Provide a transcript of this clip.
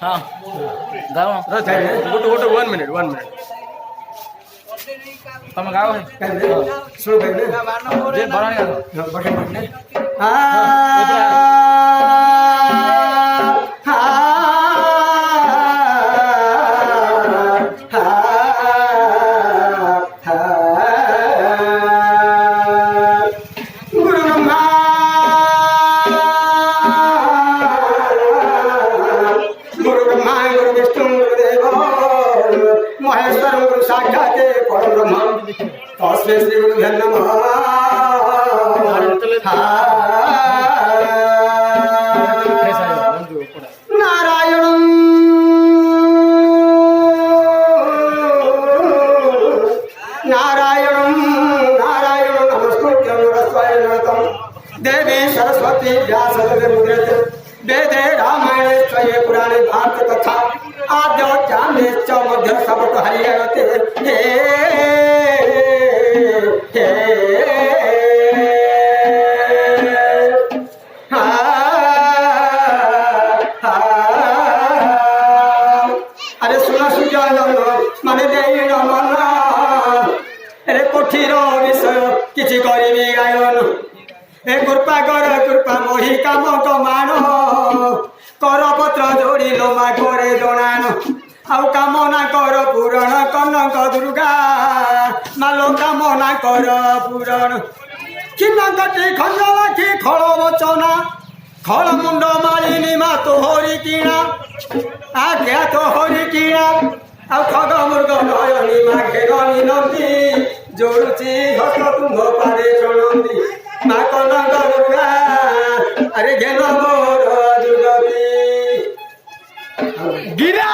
हाँ गाओ गोटे 1 मिनिट तुम गाओ शुरू करेंगे जे बड़ा गाओ बटन बटन महेश्वर गुरु साक्षात परम ब्रह्म तस्मै श्री गुरुभ्यो नमः नारायणं नारायणं नारायणं नमस्कृत्य नरस्वय नरतं देवी सरस्वती व्यासदेवमुद्रते वेदे रामायणे स्वये पुराणे भारत कथा आद्य चांदे च मध्य सबट हरियते हे हे अरे सुना सुजन माने देई नमन अरे कोठीर विषय किछि करिबी गायन ए कृपा मोहि काम कमान कर पत्र जोड़ी लोमा करे जनान आउ कामना कर पूरण कनक दुर्गा मालो कामना कर पूरण किनकटी खंजलाखी खल वचना खल मुंड मालिनी मा तोहरी किणा आज्ञा तोहरी किणा आउ खग मृग नयनी मा घेरनी नंदी जोड़ुची हस्त तुम्भ पारे चणंदी मा कनक दुर्गा अरे घेन मोर दुर्गती गिरा